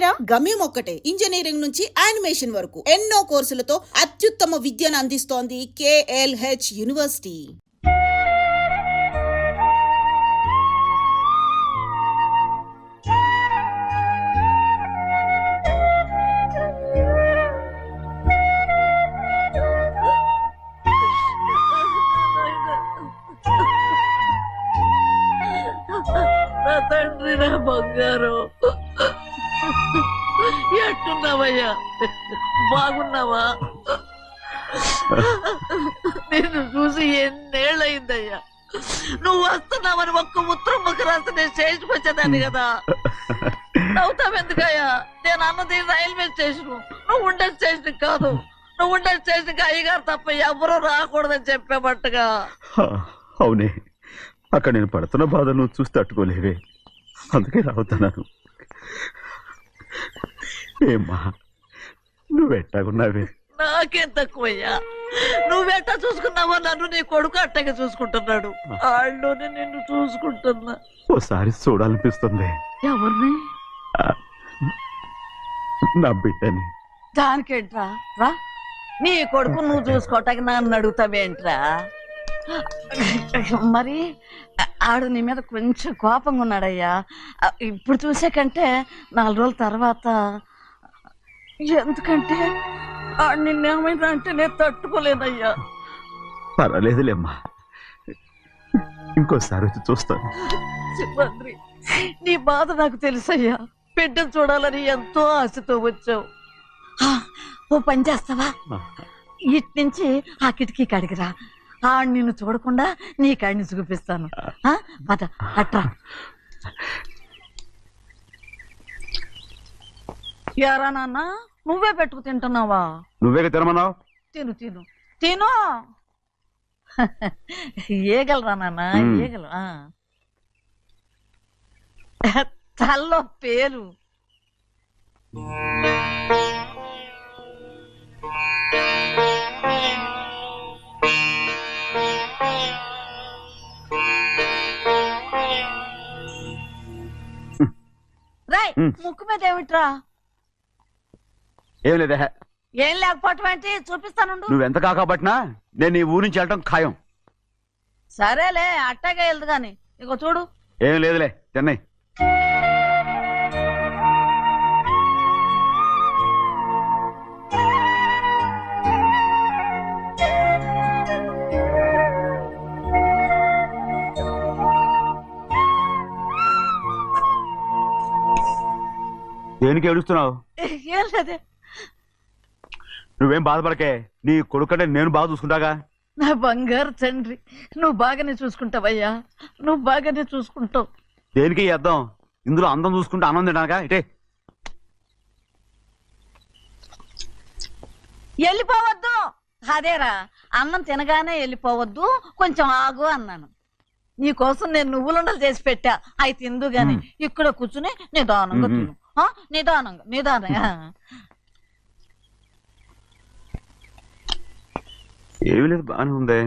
ఒకటేరా? గమ్యం ఒక్కటే. ఇంజనీరింగ్ నుంచి యానిమేషన్ వరకు ఎన్నో కోర్సులతో అత్యుత్తమ విద్యను అందిస్తోంది KLH యూనివర్సిటీ. నా తండ్రి, నా బంగారు, ఎట్టున్నావయ్యా? బాగున్నావా? నిన్ను చూసి ఎన్నేళ్ళయిందయ్యా. నువ్వు వస్తున్నావని ఒక్క ఉత్తరం ముక్క రాస్తే నేను స్టేషన్కి వచ్చేదాన్ని కదా. నవ్వుతావెందుకయ్యా? నేను అన్నది రైల్వే స్టేషన్, నువ్వు ఉండే స్టేషన్ కాదు. నువ్వు ఉండే స్టేషన్కి అయ్యగారు తప్ప ఎవరూ రాకూడదని చెప్పేమట్టుగా. అవునే, అక్కడ నేను పడుతున్న బాధ నువ్వు చూసి తట్టుకోలేవే, అందుకే రావుతున్నాను. ఏమ్మా నువ్వెట్టాగున్నావే? నాకేం తక్కువయ్యా. నువ్వెట్టా చూసుకున్నావో నన్ను నీ కొడుకు అట్టగా చూసుకుంటున్నాడు. ఆళ్ళలోనే నిన్ను చూసుకుంటున్నా. ఓసారి చూడాలనిపిస్తుంది. ఎవరిని? నా బిడ్డని. దానికేంట్రా? రా, నీ కొడుకు నువ్వు చూసుకోవటానికి నన్ను అడుగుతావేంట్రా? మరి ఆడు నీ మీద కొంచెం కోపంగా ఉన్నాడయ్యా. ఇప్పుడు చూసే కంటే 4 రోజుల తర్వాత. ఎందుకంటే ఆడు నిన్నేమైనా అంటే నేను తట్టుకోలేనయ్యా. పర్వాలేదులేమ్మా, ఇంకోసారి వచ్చి చూస్తాను. సింహాద్రి, నీ బాధ నాకు తెలుసయ్యా. బిడ్డను చూడాలని ఎంతో ఆశతో వచ్చావు. ఓ పని చేస్తావా? ఇటు నుంచి ఆ కిటికీ కాడికిరా. ఆడు నిన్ను చూడకుండా నీ కాడిని చూపిస్తాను. పద అట్రా. యారా నాన్న, నువ్వే పెట్టుకు తింటున్నావా? నువ్వే తినమన్నావు. తిను తిను తిను. ఏగలరా నాన్న, ఏగలు. తల్లో పేరు. రాయ్, ముక్కు మీద ఏమిట్రా? ఏం లేదే. ఏం లేకపోవటం ఏంటి? చూపిస్తాను. నువ్వెంత కాకపట్టినా నేను ఈ ఊరి నుంచి వెళ్ళటం ఖాయం. సరేలే, అట్టాగే వెళ్దు గాని. ఇగో చూడు. ఏం లేదులే, చెన్నై. దేనికి ఏడుస్తున్నావు? ఏం లేదే. నువ్వేం బాధపడకే, నీ కొడుకంటే నేను బాగా చూసుకుంటాగా. నా బంగారు తండ్రి, నువ్వు బాగానే చూసుకుంటావయ్యా. నువ్వు బాగానే చూసుకుంటావు. దేనికి అర్థం? ఇందులో అందం చూసుకుంటే ఆనందం తినాగా. ఇటే వెళ్ళిపోవద్దు. అదేరా, అన్నం తినగానే వెళ్ళిపోవద్దు, కొంచెం ఆగు అన్నాను. నీకోసం నేను నువ్వులుండలు చేసి పెట్టా, అవి తిందు గాని. ఇక్కడ కూర్చుని నిదానంగా తిను. నిదానంగా నిదానంగా. ఏమీ లేదు, బాగానే ఉంది.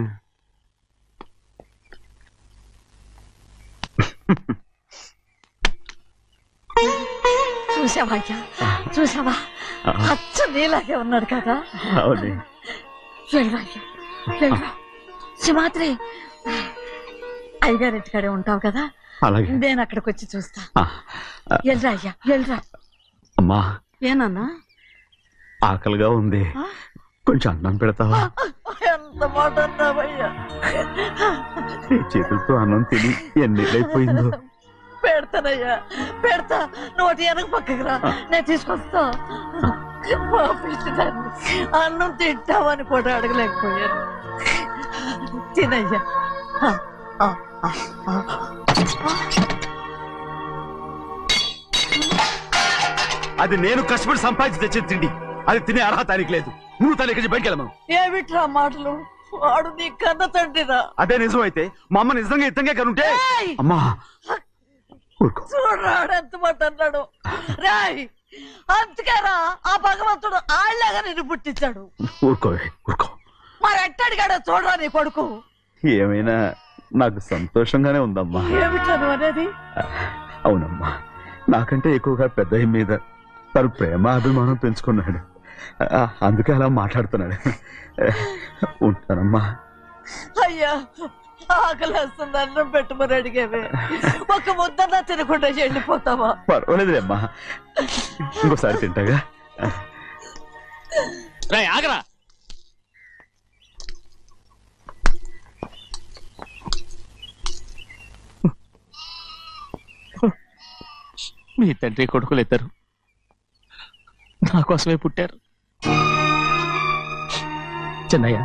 చూసావా అయ్యా, చూసావా? అచ్చ నీలాగే ఉన్నాడు కదా. సింహాద్రి, అయ్యగారింటికాడే ఉంటావు కదా, నేను అక్కడికి వచ్చి చూస్తా. వెళ్ళరా అయ్యా, వెళ్ళరా. అమ్మా, ఏనన్నా? ఆకలిగా ఉంది, కొంచెం అన్నం పెడతావా? ఎంత మాట అన్నావయ్యా. నీ చేతులతో అన్నం తిని ఎన్నికైపోయిందో. పెడతానయ్యా, పెడతా. నోటి వెనక పక్కకి రా, నేను తీసుకొస్తా. అన్నం తింటావని కూడా అడగలేకపోయాను. తినయ్యా. అది నేను కష్టపడి సంపాదించి తెచ్చే తిండి, అది తినే అర్హత ఆయనకి లేదు. నువ్వు తన ఇక్కడి బయటికి వెళ్ళమను. ఏమిట్రా మాటలు? వాడు నీ కన్న తండ్రిరా. అదే నిజం అయితే మా అమ్మ నిజంగా ఇద్దంగా కనుంటే. అమ్మా చూడరాడు ఎంత మాట అన్నాడు. రాయ్, అందుకేరా ఆ భగవంతుడు ఆళ్ళగా నిన్ను పుట్టించాడు. ఊరుకోవే, ఊరుకో. మరి ఎట్టడిగాడో చూడరా నీ కొడుకు. ఏమైనా నాకు సంతోషంగానే ఉందమ్మా. ఏమిట్రా నువ్వు అనేది? అవునమ్మా, నాకంటే ఎక్కువగా పెద్ద మీద తను ప్రేమ అభిమానం పెంచుకున్నాడు, అందుకే అలా మాట్లాడుతున్నాడు. ఉంటానమ్మా. అయ్యా ఆకలేస్తుంది, అన్నం పెట్టమని అడిగేవే, ఒక ముద్దన్నా తినకుండా వెళ్ళిపోతావా? పర్వాలేదులేమ్మా, ఇంకోసారి తింటాగా. ఆగరా. మీ తండ్రి కొడుకులు ఇద్దరు నా కోసమే పుట్టారు. చిన్నయ్య,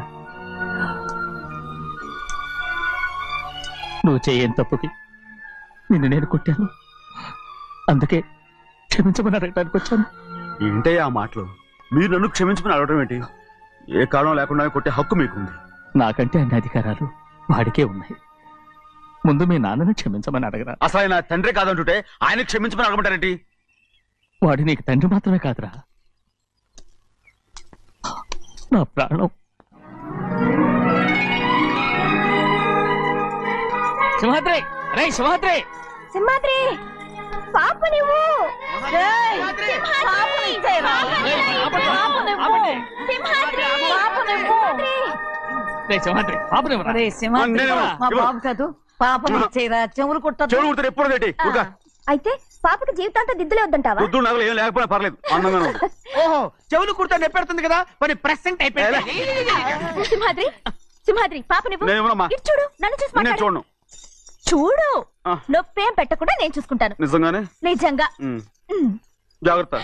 నువ్వు చేయని తప్పుకి నిన్ను నేను కొట్టాను, అందుకే క్షమించమని అడగడానికి వచ్చాను. ఏంటే ఆ మాటలు? మీరు నన్ను క్షమించుకుని అడగడం ఏంటి? ఏ కారణం లేకుండా కొట్టే హక్కు మీకుంది. నాకంటే అన్ని అధికారాలు వాడికే ఉన్నాయి. ముందు మీ నాన్నని క్షమించమని అడగరా. అసలు ఆయన తండ్రి కాదంటుంటే ఆయన క్షమించమని అడగమంటారేంటి? వాడు నీకు తండ్రి మాత్రమే కాదురా, నా ప్రాణం. సింహాద్రి, రే సింహాద్రి, సింహాద్రి పాప నువ్వు రే సింహాద్రి, పాపనివ్వరా. రే సింహాద్రి, మా బాబు కాదు, పాపని ఇచ్చేయరా, చెవులు కుట్టదు. చెవులు కుడితే ఎప్పుడు ఏంటి? అయితే పాపకి జీవితాంతం దిద్దులే వద్దంటావా? పొద్దున్న నగలు ఏం లేకపోయినా పర్లేదు, అందంగా ఉంది. ఓహో, చెవులు కుర్తా నెప్పెడుతుంది కదా, మరి ప్రెసెంట్ అయిపోయింది. సింహాద్రి సింహాద్రి పాప నువ్వు నేనేమోనమ్మా? ఇటు చూడు, నన్ను చూసి నేను మాట్లాడు. చూడను. చూడు, ఆ. నొప్పేం పెట్టకుండా నేను చూసుకుంటాను. నిజంగానే? నిజంగా. ఉమ్. జాగ్రత్త.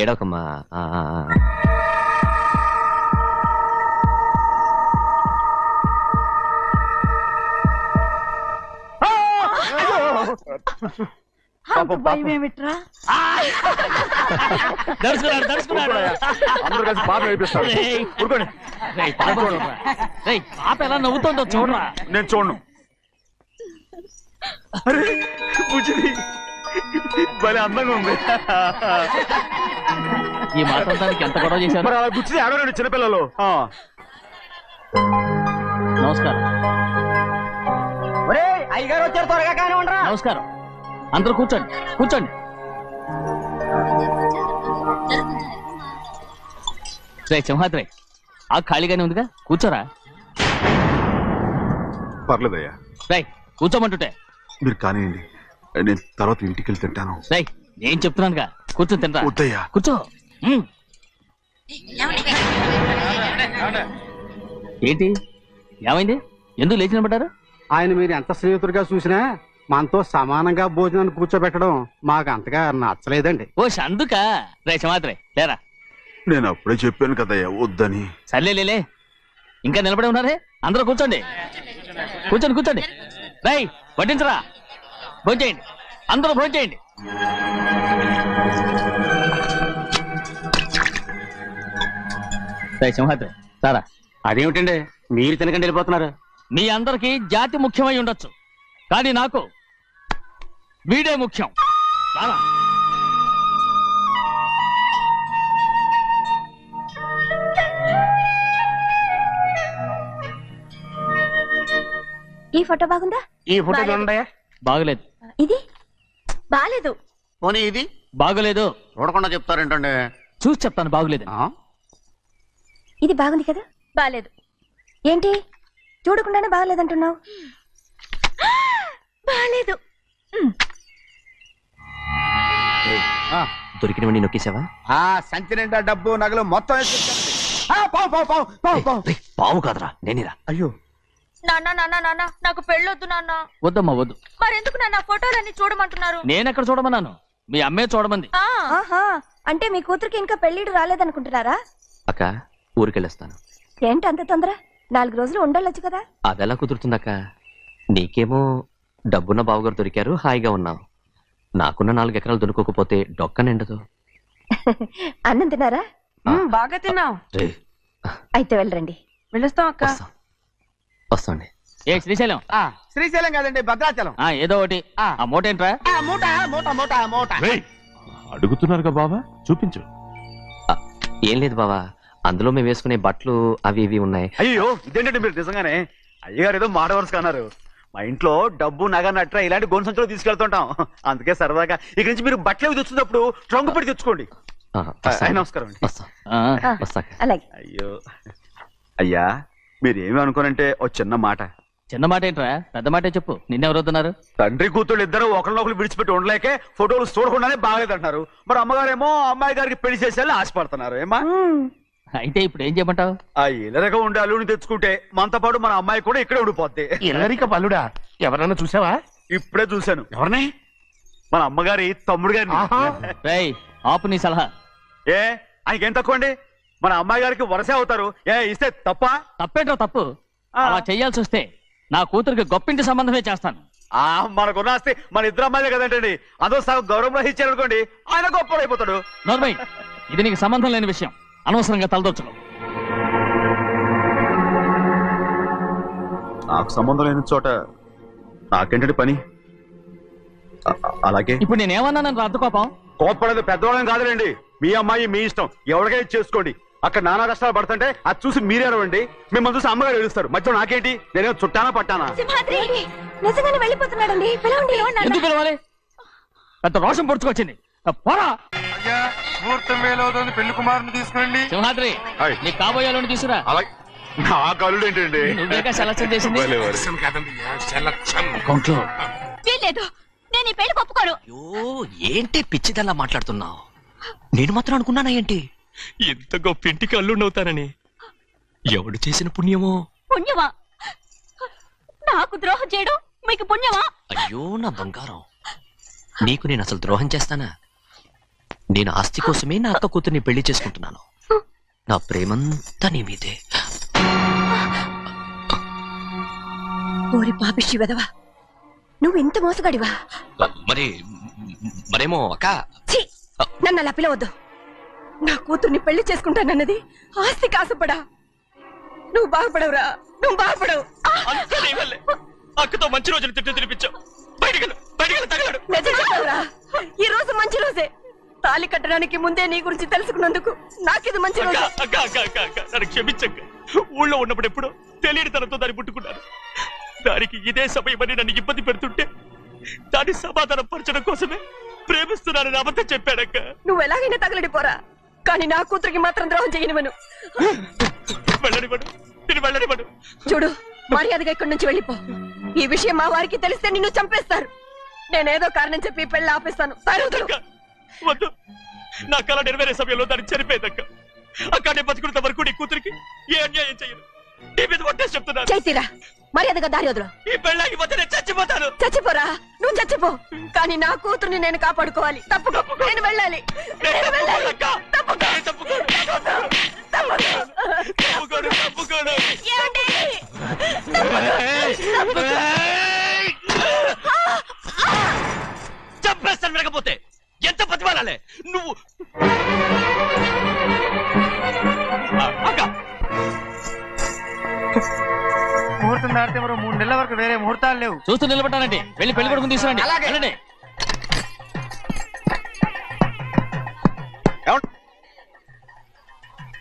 ఏడవకమ్మా. అంత భయం ఏమిట్రా? దడుచుకున్నాడు, దడుచుకున్నాడు. అందరూ కలిసి పాప నేర్పిస్తారు. రేయ్. ఊరుకోండి. రేయ్, పాప చూడరా. రేయ్, పాప ఎలా నవ్వుతుందో చూడరా. నేను చూడను. అరే బుజ్జిది భలే అందంగా ఉంది. ఈ మాట్లాడడానికి ఎంత గొడవ చేశారు. మరి అలా బుజ్జిది ఆడవారండి చిన్నపిల్లలు. నమస్కారం. అయ్యగారు వచ్చారు, త్వరగా కానీ ఉండరా. నమస్కారం. అందరూ కూర్చోండి, కూర్చోండి. రే సింహాద్రి, ఆ ఖాళీగానే ఉందిగా, కూర్చోరా. పర్లేదయ్యా, రై కూర్చోమంటుంటే. మీరు కానివ్వండి, నేను తర్వాత ఇంటికి వెళ్ళి తింటాను. రై నేను చెప్తున్నానుగా, కూర్చొని తింటా. వద్దయ్యా. కూర్చో. ఏంటి ఏమైంది? ఎందుకు లేచి నిలబడ్డారు? ఆయన మీరు ఎంత స్నేహితుడిగా చూసినా మనతో సమానంగా భోజనాన్ని కూర్చోబెట్టడం మాకు అంతగా నచ్చలేదండి. ఓ అందుకా? రే సింహాద్రి లేరా. నేను అప్పుడే చెప్పాను కదయ్యా వద్దని. సర్లేలే, ఇంకా నిలబడి ఉన్నారే, అందరూ కూర్చోండి, కూర్చోండి, కూర్చోండి. రై వడ్డించరా, భోంచేయండి, అందరూ భోంచేయండి. రై సింహాద్రి సారా. అదేమిటండి మీరు తినకండి వెళ్ళిపోతున్నారు? మీ అందరికీ జాతి ముఖ్యమై ఉండొచ్చు, కానీ నాకు వీడే ముఖ్యం. సారా. ఈ ఫోటో బాగుందా? ఈ ఫోటో చూడండి. బాగలేదు. ఇది బాలేదు. పోనీ ఇది బాగలేదు. చూడకుండా చెప్తారేంటండి? చూసి చెప్తాను బాగలేదు. ఇది బాగుంది కదా? బాలేదు. ఏంటి చూడకుండానే బాగలేదంటున్నావు? బాలేదు. దొరికినవన్నీ నొక్కేసావా? సంచి నిండా డబ్బు నగలు మొత్తం పావు కాదురా, నేనేరా. అయ్యో నాన్న నాన్న నాన్న, నాకు పెళ్ళొద్దు నాన్న. వద్దమ్మా వద్దు. మరెందుకు నాన్న ఫోటోలన్నీ చూడమంటున్నారు? నేనెక్కడ చూడమన్నాను, మీ అమ్మే చూడమంది. ఆహా, అంటే మీ కూతురికి ఇంకా పెళ్ళిడు రాలేదనుకుంటున్నారా? అక్క ఊరికెళ్ళొస్తాను. ఏంటి అంత తొందర? 4 రోజులు ఉండొచ్చు కదా. అదెలా కుదురుతుందక్క? నీకేమో డబ్బున్న బావగారు దొరికారు, హాయిగా ఉన్నావు. నాకున్న 4 ఎకరాలు దొరకకపోతే డొక్క నిండదు. అన్నం తిన్నారా? బాగా తిన్నావు. రే అయితే వెళ్ళరండి. వెళ్ళొస్తాం అక్క. వస్తాండి. ఏ శ్రీశైలం, శ్రీశైలం కాదండి, భద్రాచలం. ఏదో ఒకటి. ఆ మూట ఏంట్రా? మూట మూట మూట మూట. అడుగుతున్నారుగా బాబా, చూపించు. ఏం లేదు బావా, అందులో మేము వేసుకునే బట్టలు అవి ఇవి ఉన్నాయి. అయ్యో ఇదేంటంటే మీరు నిజంగానే అయ్యగారు ఏదో మాట వరుస అన్నారు. మా ఇంట్లో డబ్బు నగ నట్ర ఇలాంటి గోను సంచులు తీసుకెళ్తుంటాం. అందుకే సరదాగా ఇక్కడి నుంచి మీరు బట్టలు అవి తెచ్చుకున్నప్పుడు ట్రంక్ పెట్టి తెచ్చుకోండి. నమస్కారం అండి. వస్తా. అలాగే. అయ్యో అయ్యా, మీరేమి అనుకోనంటే ఓ చిన్న మాట. చిన్న మాట ఏంట్రా, పెద్ద మాటే చెప్పు. నిన్నెవరొద్దున్నారు? తండ్రి కూతుళ్ళు ఇద్దరు ఒకరినొకరు విడిచిపెట్టి ఉండలేకే ఫోటోలు చూడకుండానే బాగలేదంటున్నారు. మరి అమ్మగారేమో అమ్మాయి గారికి పెళ్లి చేసేయాలని ఆశపడుతున్నారు. ఏమా అయితే ఇప్పుడు ఏం చేయమంటావు? ఆ ఇల్లరగా ఉండే అల్లుని తెచ్చుకుంటే మనతో పాటు మన అమ్మాయి కూడా ఇక్కడే ఉండిపోద్ది. ఇల్లరిక పల్లుడా? ఎవరన్నా చూసావా? ఇప్పుడే చూశాను. ఎవరిని? మన అమ్మగారి తమ్ముడు గారిని. రేయ్, ఆపు నీ సలహా. ఏ ఆయనకేం తక్కువ అండి? మన అమ్మాయి గారికి వరసే అవుతారు. ఇస్తే తప్ప? తప్పేంట్రా తప్పు? అలా చెయ్యాల్సి వస్తే నా కూతురికి గొప్పింటి సంబంధమే చేస్తాను. మనకున్న ఆస్తి మన ఇద్దరు అమ్మాయిలే కదంటండి. అదో సగం గౌరవం రహించారు అనుకోండి, ఆయన గొప్పడు అయిపోతాడు. నోర్మై, ఇది నీకు సంబంధం లేని విషయం. అనవసరంగా తలదొచ్చుకో. నాకు సంబంధం లేని చోట నాకేంటండి పని? అలాగే ఇప్పుడు నేనేమన్నానని రద్దు కోపం? కోప్పడేది పెద్దవాళ్ళని కాదులేండి. మీ అమ్మాయి మీ ఇష్టం, ఎవరికైనా చేసుకోండి. అక్కడ నానా కష్టాలు పడుతుంటే అది చూసి మీరే అరవండి. మిమ్మల్ని చూసి అమ్మగారు ఏడుస్తారు. మధ్యలో నాకేంటి? నేనేమో చుట్టానా పట్టానా? సింహాద్రి నిజంగానే వెళ్ళిపోతున్నాడండి. పిలవండి. ఎందుకు పిలవాలి? పెద్ద రోషం పొడుచుకొచ్చింది. పోరా ముహూర్తం వేలవుతుంది, పెళ్లి కుమారుని తీసుకురండి. సింహాద్రి, నీ కాబోయేలోని తీసుకురా. నా కళ్ళు ఏంటండి? నువ్వేగా సెలక్షన్ చేసింది. వీల్లేదు, నేను ఈ పెళ్లి ఒప్పుకోను. అయ్యో, ఏంటి పిచ్చిదల్లా మాట్లాడుతున్నావు? నేను మాత్రం అనుకున్నానా ఏంటి ఇంత గొప్ప ఇంటికి అల్లుండవుతానని? ఎవడు చేసిన పుణ్యమో? పుణ్యమా? నాకు ద్రోహం చేయడం మీకు పుణ్యమా? అయ్యో నా బంగారం, నీకు నేను అసలు ద్రోహం చేస్తానా? నేను ఆస్తి కోసమే నా అక్క కూతుర్ని పెళ్లి చేసుకుంటున్నాను. నా ప్రేమంతా నీ మీదే. ఓరి పాపిష్టి వెదవా, నువ్వు ఇంత మోసగాడివా? మరేమో అక్క. ఛీ, నన్ను అలా పిలవద్దు. నా కూతుర్ని పెళ్లి చేసుకుంటానన్నది ఆస్తి కాసపడా. నువ్వు బాగుపడవురా, నువ్వు బాగుపడవు. అక్కతో మంచి రోజులు తిట్టు తినిపించావు. నిజం చెప్పవురా, ఈ రోజు మంచి రోజే. తాళి కట్టడానికి ముందే నీ గురించి తెలుసుకున్నందుకు నాకిది మంచి రోజు. నన్ను క్షమించక్క. ఊళ్ళో ఉన్నప్పుడు ఎప్పుడో తెలియని తనతో దాన్ని పుట్టుకున్నాను. దానికి ఇదే సమయమని నన్ను ఇబ్బంది పెడుతుంటే దాన్ని సమాధానం పరచడం కోసమే ప్రేమిస్తున్నానని అబద్ధం చెప్పాడక్క. నువ్వు ఎలాగైనా తగలడిపోరా, కానీ నా కూతురికి మాత్రం ద్రోహం చేయనివను. వెళ్ళనివ్వడు, నేను వెళ్ళనివ్వడు. చూడు, మర్యాదగా ఇక్కడి నుంచి వెళ్ళిపో. ఈ విషయం మా వారికి తెలిస్తే నిన్ను చంపేస్తారు. నేనేదో కారణం చెప్పి పెళ్లి ఆపేస్తాను. వద్దు, నా కళ నెరవేరే సమయంలో దాన్ని చనిపోయేదక్క. అక్కడే బతుకున్నంత వరకు నీ కూతురికి ఏ అన్యాయం చేయను. నీ మీద ఒట్టేసి చెప్తున్నాను. చైతీరా, మర్యాదగా దారి వదలు. ఈ పెళ్ళాకి పోతే నేను చచ్చిపోతాను. చచ్చిపోరా, నువ్వు చచ్చిపో, కానీ నా కూతుర్ని నేను కాపాడుకోవాలి. తప్పుకో, నేను వెళ్ళాలి. చంపేస్తాను. వినకపోతే ఎంత బతిమాలాలే నువ్వు? ముహూర్తం దాటితే మరో 3 నెలల వరకు వేరే ముహూర్తాలు లేవు. చూస్తూ నిలబడ్డానండి. వెళ్ళి పెళ్లి కొడుకుని తీసుకురండి. వెళ్ళండి.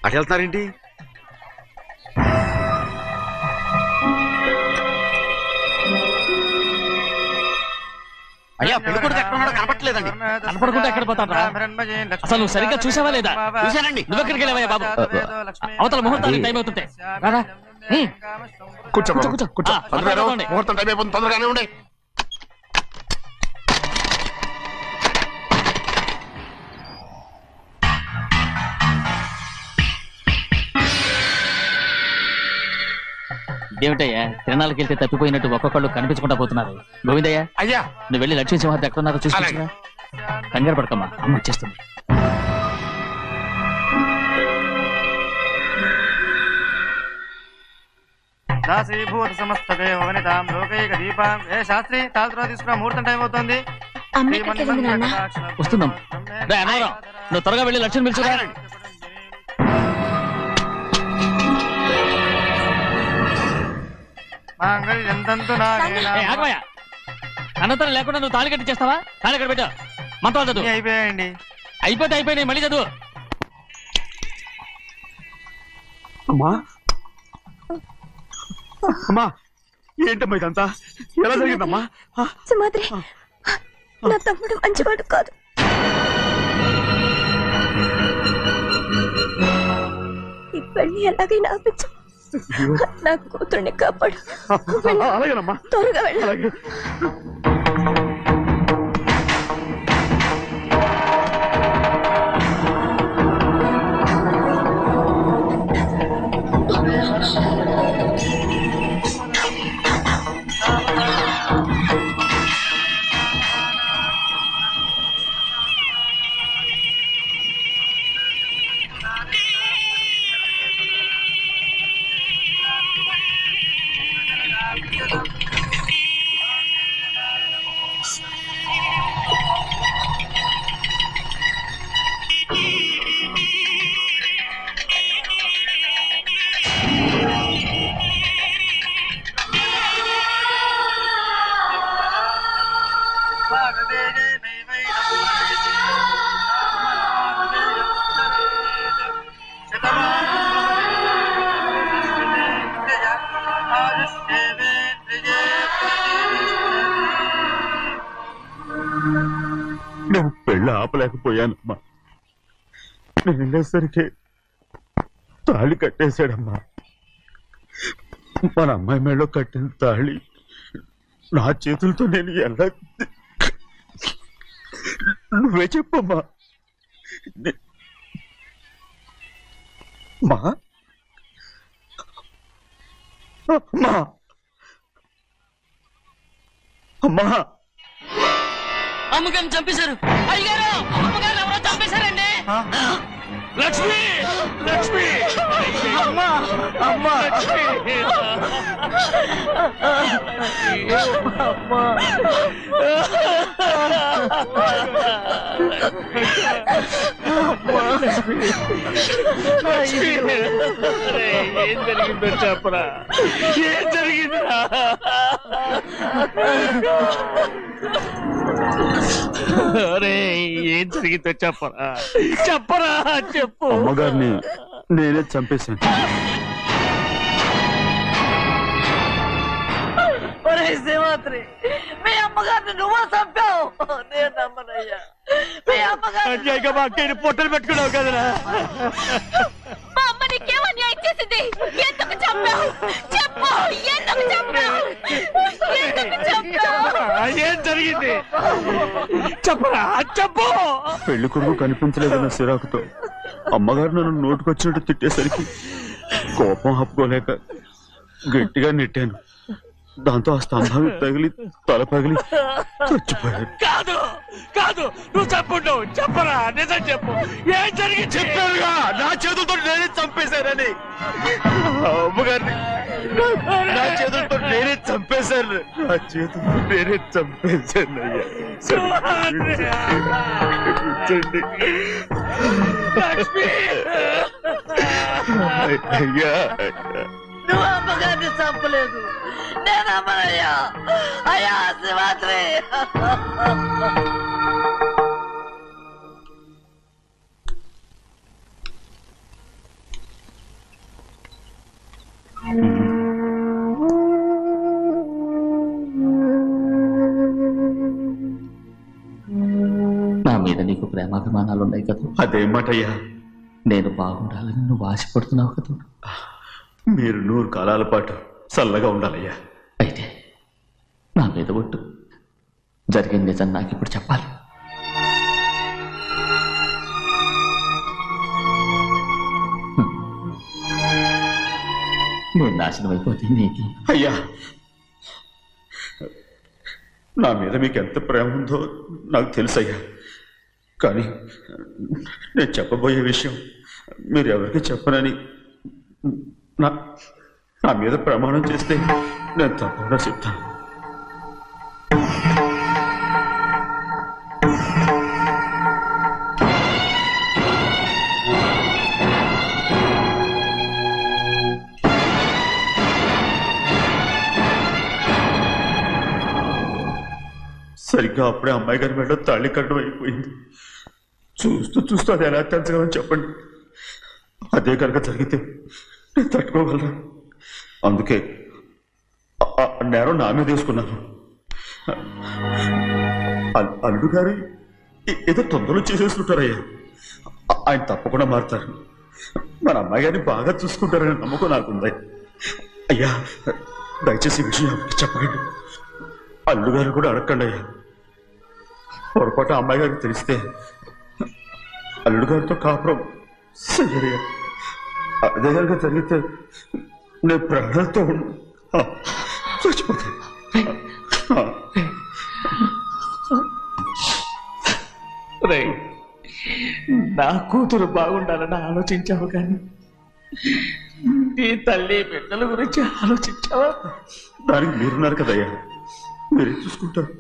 అటు వెళ్తున్నారేంటి? అయ్యా, పెళ్లి కొడుకు ఎక్కడ ఉన్నాడో కనపట్లేదండి. కనపడకుండా ఎక్కడ పోతాడ్రా? అసలు నువ్వు సరిగ్గా చూసావా లేదా? చూశానండి. నువ్వెక్కడికి వెళ్ళావయ్యా బాబు? అవతల ముహూర్తానికి టైం అవుతుంటే రారా. కూర్చో కూర్చో. కూర్చో. పదండి. ముహూర్తం టైం అయిపోతుంది, తొందరగానే ఉండే. ఇదేమిటయ్యా, తిరణాలకు వెళ్తే తప్పిపోయినట్టు ఒక్కొక్కళ్ళు కనిపించకుండా పోతున్నారు. గోవిందయ్య, అయ్యా, నువ్వు వెళ్ళి లక్ష్మీ సింహాద్రి ఎక్కడున్నారో చూసుకుంటున్నా. కంగారు పడకమ్మా, అమ్మ వచ్చేస్తుంది. దాసీభూత సమస్త దేవనితాం లోకైక దీపాం. ఏ శాస్త్రి, తాళతో తీసుకురా, ముహూర్తం టైం అవుతుంది. వస్తుందమ్మ. రే అన్నవరం, నువ్వు త్వరగా వెళ్ళి లక్ష్మి పిలుచురా. అన్నతరం లేకుండా నువ్వు తాళి కట్టి చేస్తావా? తాళి ఎక్కడ పెట్టావు? మంత్రాలు చదువు. అయిపోయాయండి. అయిపోయినాయి, మళ్ళీ చదువు. అమ్మా, అమ్మా, ఏంటమ్మా ఇదంతా? ఎలా జరిగిందమ్మా? సుమాద్రి నా తమ్ముడు మంచివాడు కాదు. ఈ పెళ్లి ఎలాగైనా ఆపించు. నా కూతుర్ని కాపాడు. అలాగేనమ్మా. త్వరగా వెళ్ళు. అలాగే. నేను పెళ్ళి ఆపలేకపోయానమ్మా. నేను వెళ్ళేసరికి తాళి కట్టేశాడమ్మా. మన అమ్మాయి మేడలో కట్టిన తాళి నా చేతులతో నేను ఎలా... నువ్వే చెప్పమ్మా. మా అమ్మా అమ్మా అమ్మగారిని చంపేశారు. అయ్యారు అమ్మగారు ఎవరో చంపేశారండి. లక్ష్మి లక్ష్మి అమ్మా అమ్మా ఏం జరిగిందో చెప్పరా? ఏం జరిగిందిరా? అరే ఏం జరిగిందో చెప్పరా? చెప్పరా చెప్పు. అమ్మగారిని నేనే చంపేశాను. ఒరే సింహాద్రి, మీ అమ్మగారిని నువ్వు చంపావు. నేను నమ్మనయ్యా. మీ అమ్మగారు అన్యాయంగా మా అక్కని పొట్టలు పెట్టుకున్నావు కదరా. మా అమ్మ నీకేం అన్యాయం చేసింది? ఎందుకు చంపావు? చెప్పు, ఎందుకు చంపావు? ఎందుకు చంపావు? ఏం జరిగింది చెప్పరా? చెప్పు. పెళ్లి కొడుకు కనిపించలేదన్న సిరాకుతో అమ్మగారు నన్ను నోటుకొచ్చినట్టు తిట్టేసరికి కోపం ఆపుకోలేక గట్టిగా నెట్టాను. దాంతో ఆ స్తంభానికి తగిలి తల పగిలి చచ్చిపోయాడు. కాదు కాదు, నువ్వు చెప్పుండవు. చెప్పరా, నిజం చెప్పు. ఏం జరిగింది? చెప్పానుగా, నా చేతులతో నేనే చంపేశానని. అమ్మగారిని నా చేతులతో నేనే చంపేశాను. నా చేతులతో నేనే చంపేశాను. అయ్యా నువ్వు అమ్మగారిని చంపలేదు. నేను అమ్మనయ్యా. అయ్యా సింహాద్రి. నా మీద నీకు ప్రేమాభిమానాలు ఉన్నాయి కదా. అదేమాటయ్యా? నేను బాగుండాలని నువ్వు ఆశపడుతున్నావు కదా. మీరు 100 కాలాల పాటు చల్లగా ఉండాలయ్యా. అయితే నా మీద ఒట్టు. జరిగిన నిజం నాకు ఇప్పుడు చెప్పాలి. నేను నాశనం అయిపోతే నీకు. అయ్యా, నా మీద మీకు ఎంత ప్రేమ ఉందో నాకు తెలుసయ్యా. కానీ నేను చెప్పబోయే విషయం మీరు ఎవరికి చెప్పనని నా మీద ప్రమాణం చేస్తే నేను తప్పకుండా చెప్తాను. సరిగ్గా అప్పుడే అమ్మాయి గారి మెడలో తాళి కట్టడం అయిపోయింది. చూస్తూ చూస్తూ అది ఎలా తెంచగలని చెప్పండి. అదే కనుక జరిగితే నేను తట్టుకోగలరా? అందుకే నేరం నా మీద తీసుకున్నాను. అల్లుడు గారు ఏదో తొందరలో చేసేస్తుంటారయ్యా. ఆయన తప్పకుండా మారుతారు. మన అమ్మాయి గారిని బాగా చూసుకుంటారని నమ్మకం నాకుంది. అయ్యా దయచేసి ఈ విషయం ఎవరికి చెప్పకండి. అల్లుడు గారు కూడా అడగండి అయ్యా. పొరపాటు అమ్మాయి గారికి తెలిస్తే అల్లుడు గారితో కాపురం సయ్యయ్యా. అదే కనుక జరిగితే నేను ప్రాణాలతో చచ్చిపోతాను. నా కూతురు బాగుండాలని ఆలోచించావు కానీ నీ తల్లి బిడ్డల గురించి ఆలోచించావా? దానికి మీరున్నారు కదయ్యా, మీరే చూసుకుంటారు.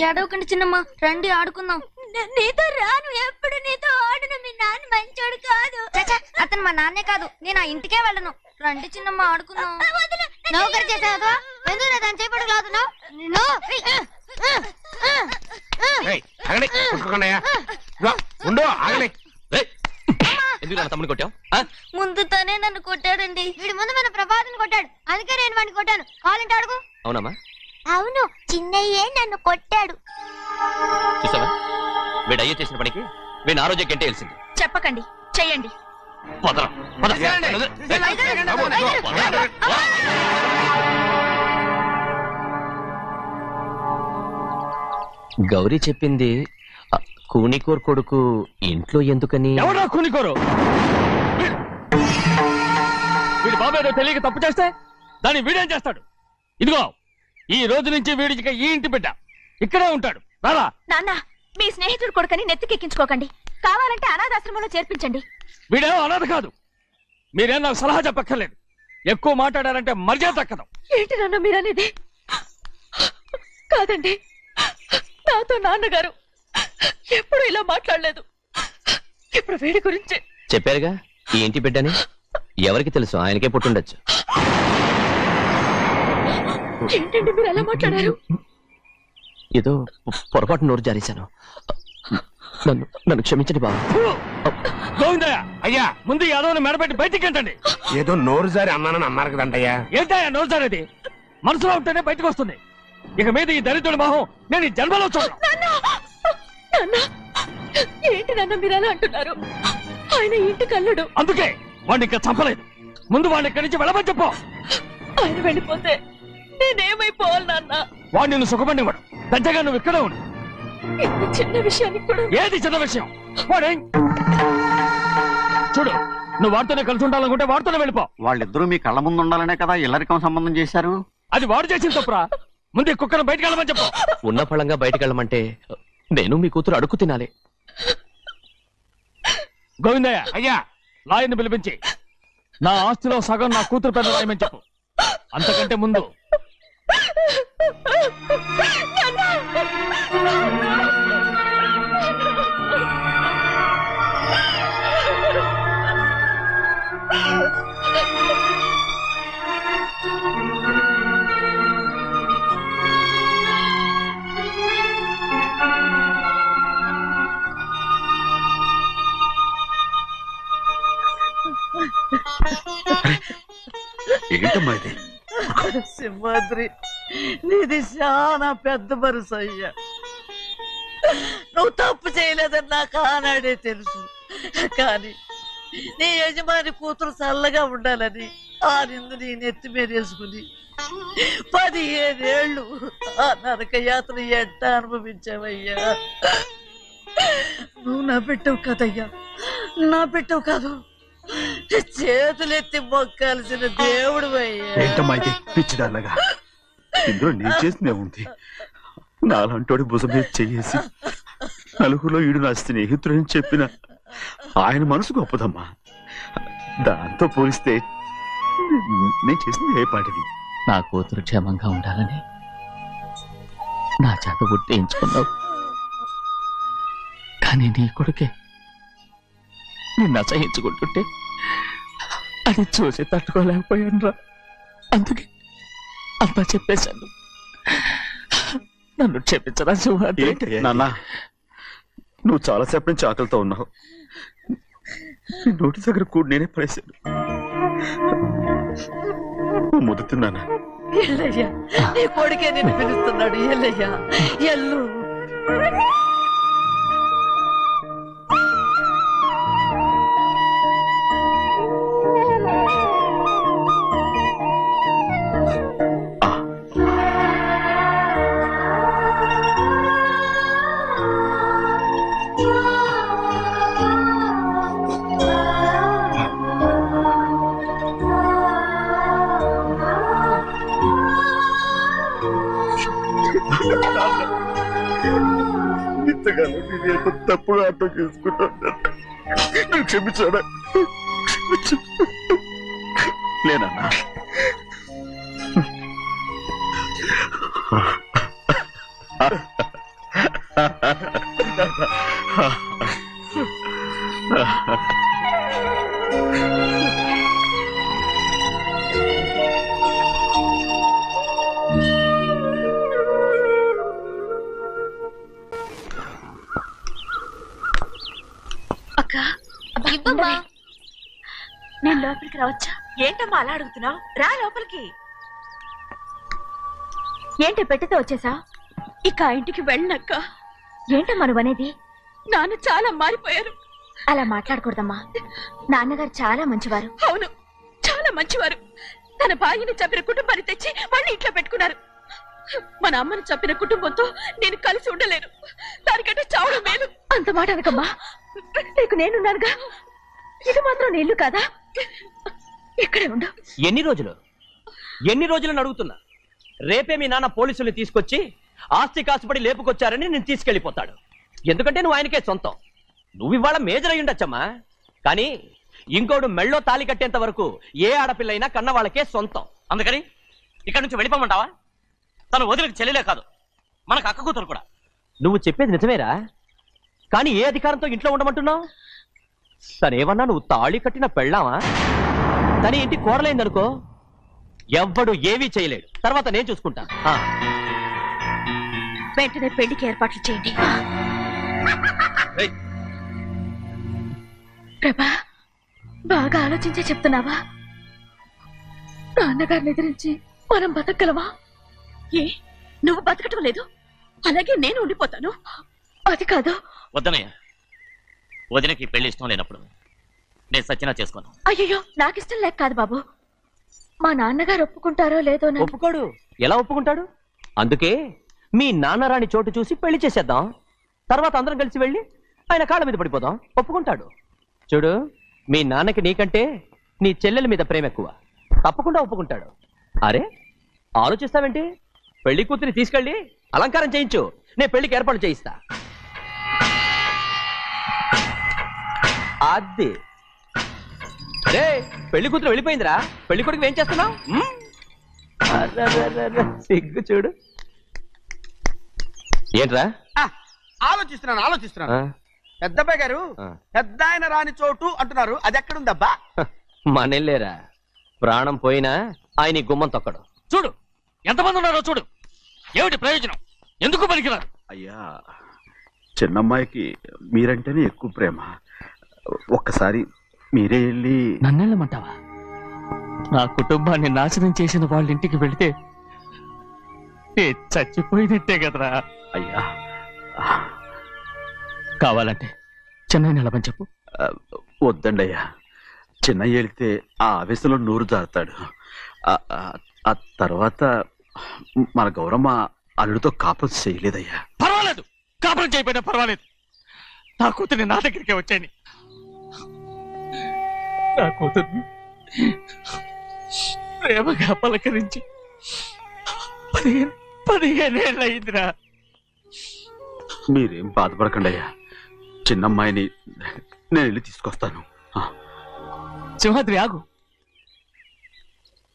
ఏడవకండి చిన్నమ్మ, రండి ఆడుకుందాం. నీతో రాను, ఎప్పుడు నీతో ఆడను. మీ నాన్న మంచోడు కాదు. అతను మా నాన్నే కాదు, నేను ఆ ఇంటికే వెళ్ళను. రండి చిన్నమ్మ ఆడుకుందాం. నౌకరు చేసావు ఎందుకు దాని చేపడు కాదు. తమ్ముడు కొట్టావు? ముందు తనే నన్ను కొట్టాడండి. వీడి ముందు మన ప్రభాతం కొట్టాడు, అందుకే నేను వాడిని కొట్టాను. కావాలంటే అడుగు. అవునమ్మా? అవును, చిన్నయ్యే నన్ను కొట్టాడు. చూసావా, వీడు అయ్యే చేసిన పనికి వీడిని ఆ రోజే గంటే తెలిసింది. చెప్పకండి, చెయ్యండి. గౌరీ చెప్పింది కూనికోర్ కొడుకు ఇంట్లో ఎందుకని. ఎవరా కూనికోరు? వీడి బాబాయ్ తెలియక తప్పు చేస్తే దాన్ని వీడేం చేస్తాడు? ఇదిగో ఈ రోజు నుంచి వీడికి ఈ ఇంటి బిడ్డ ఇక్కడే ఉంటాడు. రారా. నాన్న, మీ స్నేహితుడు కొడుకని నెత్తికెక్కించుకోకండి. కావాలంటే అనాథాశ్రమంలో చేర్పించండి. వీడేమో అనాథ కాదు. మీరేం నాకు సలహా చెప్పక్కర్లేదు. ఎక్కువ మాట్లాడారంటే మర్యాద తక్కదు. ఏంటి నాన్న మీరనేది? కాదండి, నాతో నాన్నగారు ఎప్పుడు ఇలా మాట్లాడలేదు. ఇప్పుడు వీడి గురించి చెప్పారుగా ఈ ఇంటి బిడ్డని. ఎవరికి తెలుసు, ఆయనకే పుట్టుండొచ్చు. ఏంటండి మీరు ఎలా మాట్లాడారు? ఏదో పొరపాటు నోరు జారేశాను. నన్ను క్షమించండి బాబు. గోవిందయ్య, అయ్యా ముందు యాదవ్ని మెడపెట్టి బయటికి ఏంటండి? ఏదో నోరు జారి అన్నానని అన్నారు కదంటయ్యా. ఏంటయ్యా నోరు జారేది? మనసులో ఉంటేనే బయటకు వస్తుంది. ఇక మీద ఈ దరిద్రుడి మొహం నేను ఈ జన్మలో చూడను. ఏంటి నాన్న మీరు ఎలా అంటున్నారు? ఆయన ఇంటి కల్లుడు. అందుకే వాడిని ఇంకా చంపలేదు. ముందు వాడిని ఇక్కడి నుంచి వెళ్ళమని చెప్పు. ఆయన వెళ్ళిపోతే నేనేమైపోవాలి నాన్న? వాడు నిన్ను సుఖపడివాడు. దచ్చగా నువ్వు ఇక్కడే ఉండు. ఇంత చిన్న విషయానికి కూడా. ఏది చిన్న విషయం? వాడే చూడు, నువ్వు వాడితోనే కలిసి ఉండాలనుకుంటే వాడితోనే వెళ్ళిపో. వాళ్ళిద్దరూ మీ కళ్ళ ముందు ఉండాలనే కదా ఇల్లరికం సంబంధం చేశారు. అది వాడు చేసిన తప్పురా. ముందు కుక్కను బయటకు వెళ్ళమని చెప్పు. ఉన్న ఫలంగా బయటకు వెళ్ళమంటే నేను మీ కూతురు అడుగు తినాలి. గోవిందయ్య, అయ్యా లాయర్ని పిలిపించి నా ఆస్తిలో సగం నా కూతురు పెద్ద రాయమని చెప్పు. అంతకంటే ముందు ఏంటమ్మా ఇది? సింహాద్రి, నీది చాలా పెద్ద మనసు అయ్యా. నువ్వు తప్పు చేయలేదని నాకు ఆనాడే తెలుసు. కానీ నీ యజమాని కూతురు చల్లగా ఉండాలని ఆ నిందు నీ నెత్తి మీద వేసుకుని 15 ఏళ్ళు ఆ నరక యాత్ర ఎట్ట అనుభవించావయ్యా. నువ్వు నా పెట్టవు కదయ్యా, నా పెట్టవు కాదు, చేతులెత్తి మొక్కాల్సిన దేవుడు అయ్యా. ఏంటమ్మా ఇది పిచ్చిదాన్నగా? ఇందులో నేను చేసినే ఉంది. నాలంటోడి భుజం మీద చెయ్యేసి నలుగురిలో ఈడు నా స్నేహితుడని చెప్పిన ఆయన మనసు గొప్పదమ్మా. దాంతో పోలిస్తే నేను చేసింది ఏ పాటిది? నా కూతురు క్షేమంగా ఉండాలని నా చేత గుర్తించుకున్నావు. కానీ నీ కొడుకే నిన్ను అసహించుకుంటుంటే అది చూసి తట్టుకోలేకపోయాను రా. అందుకే అంతా చెప్పేశాను. నన్ను క్షమించరా సింహాద్రి. నాన్న, నువ్వు చాలాసేపు నుంచి ఆకలితో ఉన్నావు. నీ నోటి దగ్గర కూడా నేనే పడేశాను. నువ్వు ముద్దు తిన్నానా? ఎల్లయ్యా, నీ కొడుకే నిన్ను పిలుస్తున్నాడు. ఎల్లయ్యా, ఎల్లు. ఇంతకాలం నేను ఎంత తప్పుగా అర్థం చేసుకుంటాను. నువ్వు క్షమించాడా? లేనన్నా. ఇవ్వమ్మా. నేను లోపలికి రావచ్చా? ఏంటమ్మా అలా అడుగుతున్నావు? రా లోపలికి. ఏంటి పెట్టితే వచ్చేసా? ఇక ఆ ఇంటికి వెళ్ళనక్క. ఏంటమ్మా నువ్వు అనేది? నాన్న చాలా మారిపోయారు. అలా మాట్లాడకూడదమ్మా. నాన్నగారు చాలా మంచివారు. అవును, చాలా మంచివారు. తన భార్యని చంపిన కుటుంబాన్ని తెచ్చి మళ్ళీ ఇంట్లో పెట్టుకున్నారు. మన అమ్మని చంపిన కుటుంబంతో నేను కలిసి ఉండలేను. దానికంటే చావడం మేలు. అంత మాట అనకమ్మా. నీకు నేనున్నానుగా. ఇది మాత్రం నీళ్లు కాదా? ఇక్కడే ఉండు. ఎన్ని రోజులను అడుగుతున్నా. రేపే మీ నాన్న పోలీసుల్ని తీసుకొచ్చి ఆస్తి కాసుపడి లేపుకొచ్చారని నేను తీసుకెళ్లిపోతాడు. ఎందుకంటే నువ్వు ఆయనకే సొంతం. నువ్వు ఇవాళ మేజర్ అయి ఉండొచ్చమ్మా, కానీ ఇంకోడు మెళ్ళో తాలి కట్టేంత వరకు ఏ ఆడపిల్లైనా కన్న వాళ్ళకే సొంతం. అందుకని ఇక్కడ నుంచి వెళ్ళిపోమంటావా? తను వదిలికి చెల్లెలే కాదు, మనకు అక్క కూతురు కూడా. నువ్వు చెప్పేది నిజమేరా, కానీ ఏ అధికారంతో ఇంట్లో ఉండమంటున్నావు? తనేమన్నా నువ్వు తాళి కట్టిన పెళ్ళావా? తన ఇంటి కోడలైందనుకో, ఎవ్వడు ఏవీ చేయలేడు. తర్వాత నేను చూసుకుంటా. వెంటనే పెళ్లికి ఏర్పాట్లు చేయండి. ప్రభా, బాగా ఆలోచించే చెప్తున్నావా? నాన్నగారిని ఎదిరించి మనం బతకగలవా? ఏ, నువ్వు బతకటం లేదు, అలాగే నేను ఉండిపోతాను. అది కాదు. వద్దనయ్య, వదినకి పెళ్లి ఇష్టం లేనప్పుడు నేను సచ్చినా చేసుకోను. అయ్యో, నాకు ఇష్టం లేక కాదు బాబు. మా నాన్నగారు ఒప్పుకుంటారో లేదో. ఒప్పుకోడు. ఎలా ఒప్పుకుంటాడు? అందుకే మీ నాన్నరాని చోటు చూసి పెళ్లి చేసేద్దాం. తర్వాత అందరం కలిసి వెళ్ళి ఆయన కాళ్ళ మీద పడిపోదాం. ఒప్పుకుంటాడు. చూడు, మీ నాన్నకి నీకంటే నీ చెల్లెల మీద ప్రేమ ఎక్కువ. తప్పకుండా ఒప్పుకుంటాడు. అరే, ఆలోచిస్తావేంటి? పెళ్లి కూతురి తీసుకెళ్ళి అలంకారం చేయించు, నేను పెళ్లికి ఏర్పాటు చేయిస్తా. అది రే, పెళ్లి కూతురు వెళ్ళిపోయిందిరా. పెళ్లి కొడుకు ఏం చేస్తున్నావు? సిగ్గు చూడు. ఏంట్రా? ఆలోచిస్తున్నాను. పెద్దబ్బాయి గారు పెద్ద ఆయన రాని చోటు అంటున్నారు, అది ఎక్కడుందబ్బా? మనెళ్ళేరా, ప్రాణం పోయినా ఆయన గుమ్మం తొక్కడు. చూడు ఎంతమంది ఉన్నారో చూడు. ఏమిటి ప్రయోజనం? ఎందుకు పనికిరారు? అయ్యా, చిన్నమ్మాయికి మీరంటేనే ఎక్కువ ప్రేమ. ఒక్కసారి మీరే వెళ్ళి. నన్నెళ్ళమంటావా? నా కుటుంబాన్ని నాశనం చేసిన వాళ్ళ ఇంటికి వెళితే చచ్చిపోయినట్టే కదరా. అయ్యా, కావాలంటే చెన్నై నిలబని చెప్పు. వద్దండి అయ్యా, చిన్నయ్య వెళితే ఆ ఆవేశంలో నూరు జారుతాడు. ఆ తర్వాత మన గౌరమ్మ అల్లుడితో కాపురం చేయలేదయ్యా. పర్వాలేదు, కాపురం చేయకపోయినా పర్వాలేదు. నా కూతుర్ని నా దగ్గరికే వచ్చాయని. నా కూతుర్ని ప్రేమగా పలకరించి 15 ఏళ్ళు అయిందిరా. మీరేం బాధపడకండి అయ్యా, చిన్నమ్మాయిని నేను వెళ్ళి తీసుకొస్తాను. సింహాద్రి ఆగు.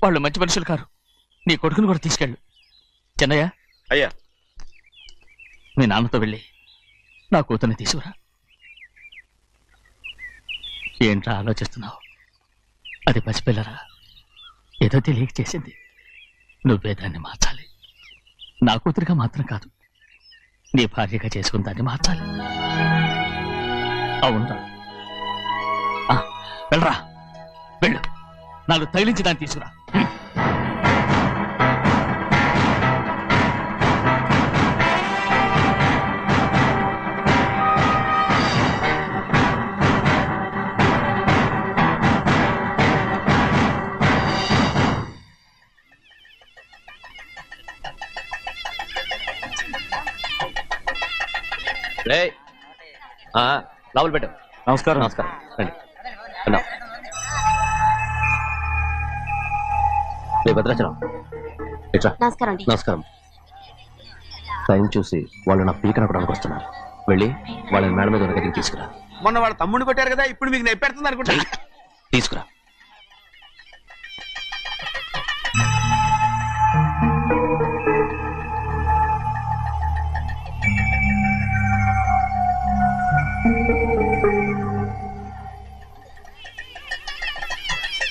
వాళ్ళు మంచి మనుషులు కారు. నీ కొడుకుని కూడా తీసుకెళ్ళు. చెన్నయ్య, అయ్యా, మీ నాన్నతో వెళ్ళి నా కూతుర్ని తీసుకురా. ఏంట్రా ఆలోచిస్తున్నావు? అది పసిపిల్లరా, ఏదో తెలియక చేసింది. నువ్వే దాన్ని మార్చాలి. నా కూతురిగా మాత్రం కాదు, నీ భార్యగా చేసుకుని దాన్ని మార్చాలి. అవునరా? వెళ్ళరా, వెళ్ళు. నాలుగు తగిలించి దాన్ని తీసుకురా. లోపల పెట్టు. నమస్కారం. నమస్కారం. రండి. అన్నా. భద్రాచలం ఇట్రా. నమస్కారం. నమస్కారం. టైం చూసి వాళ్ళు నా పీక నప్పడానికి వస్తున్నారు. వెళ్ళి వాళ్ళని మేడ మీద ఉన్న గదికి తీసుకురా. మొన్న వాళ్ళ తమ్ముడిని కొట్టారు కదా, ఇప్పుడు మీకు నెప్పెడుతుంది అనుకుంటా. తీసుకురా.